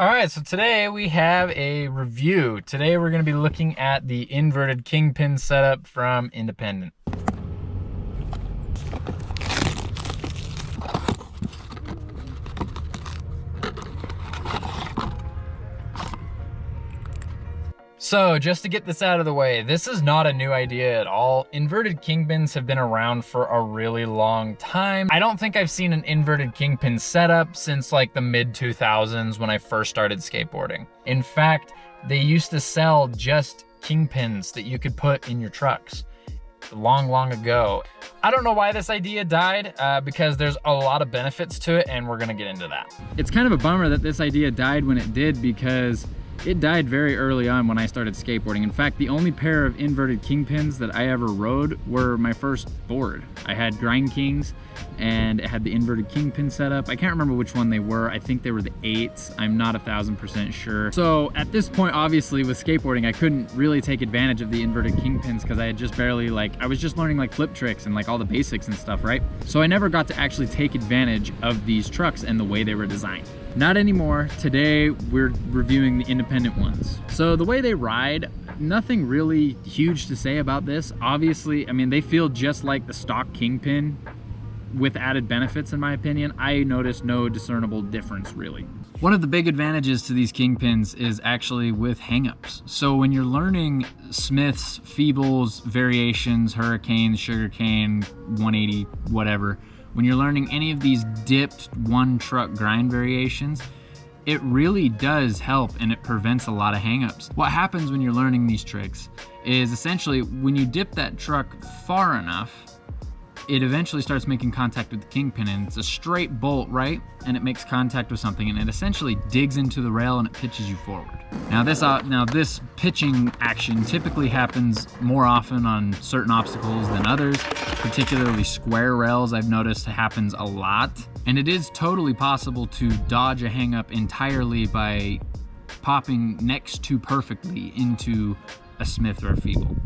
All right, so today we have a review. Today we're going to be looking at the inverted kingpin setup from Independent. So just to get this out of the way, this is not a new idea at all. Inverted kingpins have been around for a really long time. I don't think I've seen an inverted kingpin setup since like the mid 2000s when I first started skateboarding. In fact, they used to sell just kingpins that you could put in your trucks long ago. I don't know why this idea died because there's a lot of benefits to it, and we're gonna get into that. It's kind of a bummer that this idea died when it did, because it died very early on when I started skateboarding. In fact, the only pair of inverted kingpins that I ever rode were my first board. I had Grind Kings and it had the inverted kingpin setup. I can't remember which one they were. I think they were the 8s. I'm not 1000% sure. So at this point, obviously with skateboarding, I couldn't really take advantage of the inverted kingpins because I had just barely I was just learning like flip tricks and like all the basics and stuff, right? So I never got to actually take advantage of these trucks and the way they were designed. Not anymore. Today we're reviewing the independent ones. So the way they ride, nothing really huge to say about this. Obviously, I mean, they feel just like the stock Kingpin with added benefits in my opinion. I noticed no discernible difference really. One of the big advantages to these Kingpins is actually with hangups. So when you're learning Smiths, Feebles, variations, Hurricanes, Sugarcane, 180, whatever, when you're learning any of these dipped one truck grind variations, it really does help and it prevents a lot of hangups. What happens when you're learning these tricks is essentially when you dip that truck far enough, it eventually starts making contact with the kingpin, and it's a straight bolt, right? And it makes contact with something and it essentially digs into the rail and it pitches you forward. Now this pitching action typically happens more often on certain obstacles than others, particularly square rails. I've noticed happens a lot. And it is totally possible to dodge a hang up entirely by popping next to perfectly into a Smith or a Feeble.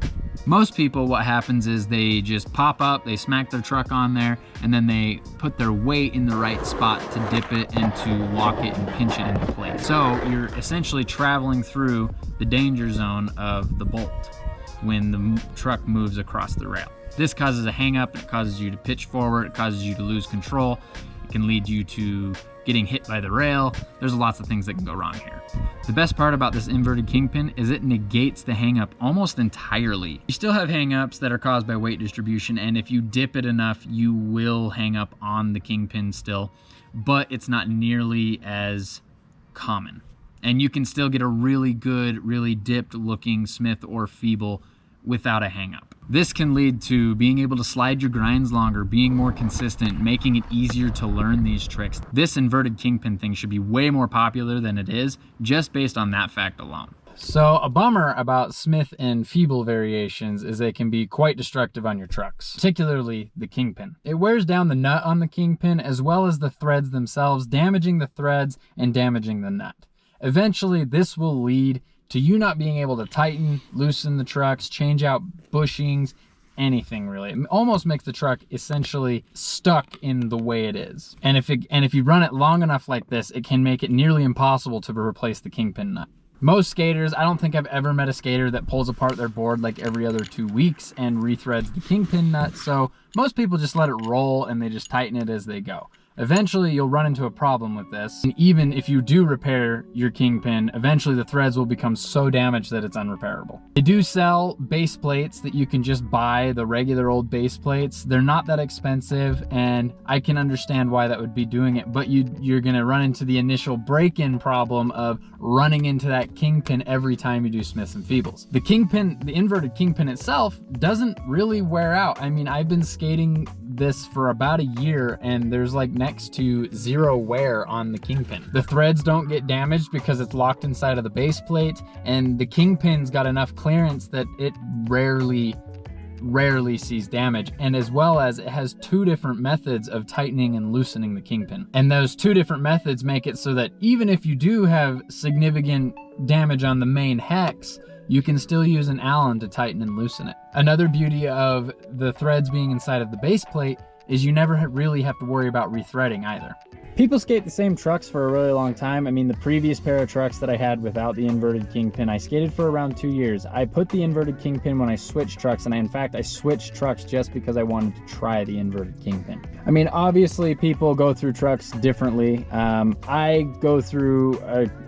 Most people, what happens is they just pop up, they smack their truck on there, and then they put their weight in the right spot to dip it and to lock it and pinch it into place. So you're essentially traveling through the danger zone of the bolt when the truck moves across the rail. This causes a hang up, it causes you to pitch forward, it causes you to lose control, it can lead you to getting hit by the rail. There's lots of things that can go wrong here. The best part about this inverted kingpin is it negates the hang up almost entirely. You still have hang ups that are caused by weight distribution, and if you dip it enough, you will hang up on the kingpin still, but it's not nearly as common. And you can still get a really good, really dipped looking Smith or Feeble without a hang up. This can lead to being able to slide your grinds longer, being more consistent, making it easier to learn these tricks. This inverted kingpin thing should be way more popular than it is, just based on that fact alone. So a bummer about Smith and Feeble variations is they can be quite destructive on your trucks, particularly the kingpin. It wears down the nut on the kingpin as well as the threads themselves, damaging the threads and damaging the nut. Eventually, this will lead to you not being able to tighten, loosen the trucks, change out bushings, anything really. It almost makes the truck essentially stuck in the way it is. And if you run it long enough like this, it can make it nearly impossible to replace the kingpin nut. Most skaters, I don't think I've ever met a skater that pulls apart their board like every other 2 weeks and rethreads the kingpin nut, so most people just let it roll and they just tighten it as they go. Eventually, you'll run into a problem with this. And even if you do repair your kingpin, eventually the threads will become so damaged that it's unrepairable. They do sell base plates that you can just buy, the regular old base plates. They're not that expensive, and I can understand why that would be doing it, but you're gonna run into the initial break-in problem of running into that kingpin every time you do Smiths and Feebles. The kingpin, the inverted kingpin itself, doesn't really wear out. I mean, I've been skating this for about a year and there's like next to zero wear on the kingpin. The threads don't get damaged because it's locked inside of the base plate, and the kingpin's got enough clearance that it rarely sees damage, and as well as it has 2 different methods of tightening and loosening the kingpin. And those 2 different methods make it so that even if you do have significant damage on the main hex, you can still use an Allen to tighten and loosen it. Another beauty of the threads being inside of the base plate is you never really have to worry about rethreading either. People skate the same trucks for a really long time. I mean, the previous pair of trucks that I had without the inverted Kingpin, I skated for around 2 years. I put the inverted Kingpin when I switched trucks, and in fact, I switched trucks just because I wanted to try the inverted Kingpin. I mean, obviously, people go through trucks differently. I go through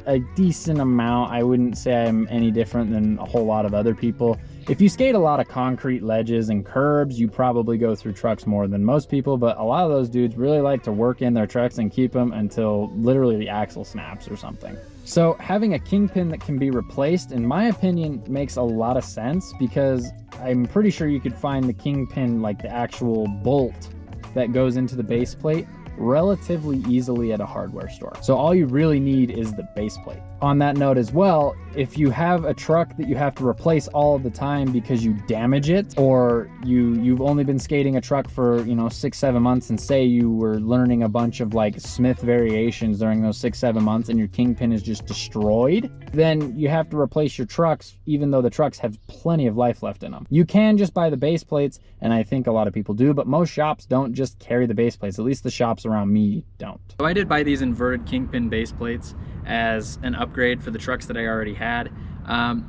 a decent amount. I wouldn't say I'm any different than a whole lot of other people. If you skate a lot of concrete ledges and curbs, you probably go through trucks more than most people, but a lot of those dudes really like to work in their trucks and keep them until literally the axle snaps or something. So having a Kingpin that can be replaced, in my opinion, makes a lot of sense, because I'm pretty sure you could find the Kingpin, like the actual bolt that goes into the base plate, relatively easily at a hardware store. So all you really need is the base plate. On that note as well, if you have a truck that you have to replace all of the time because you damage it, or you've only been skating a truck for, you know, 6-7 months, and say you were learning a bunch of like Smith variations during those 6-7 months and your Kingpin is just destroyed, then you have to replace your trucks even though the trucks have plenty of life left in them. You can just buy the base plates, and I think a lot of people do, but most shops don't just carry the base plates. At least the shops around me don't. So I did buy these inverted Kingpin base plates as an upgrade for the trucks that I already had.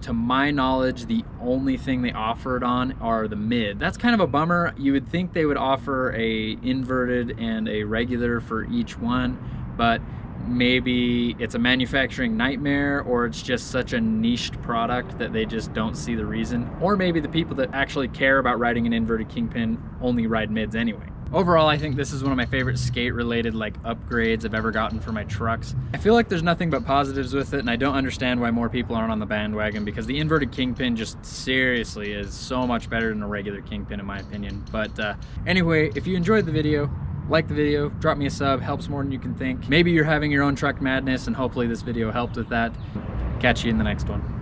To my knowledge, the only thing they offered on are the mid. That's kind of a bummer. You would think they would offer a inverted and a regular for each one, but maybe it's a manufacturing nightmare, or it's just such a niched product that they just don't see the reason. Or maybe the people that actually care about riding an inverted Kingpin only ride mids anyway. Overall, I think this is one of my favorite skate-related like upgrades I've ever gotten for my trucks. I feel like there's nothing but positives with it, and I don't understand why more people aren't on the bandwagon, because the inverted Kingpin just seriously is so much better than a regular Kingpin in my opinion. But anyway, if you enjoyed the video, like the video, drop me a sub, helps more than you can think. Maybe you're having your own truck madness, and hopefully this video helped with that. Catch you in the next one.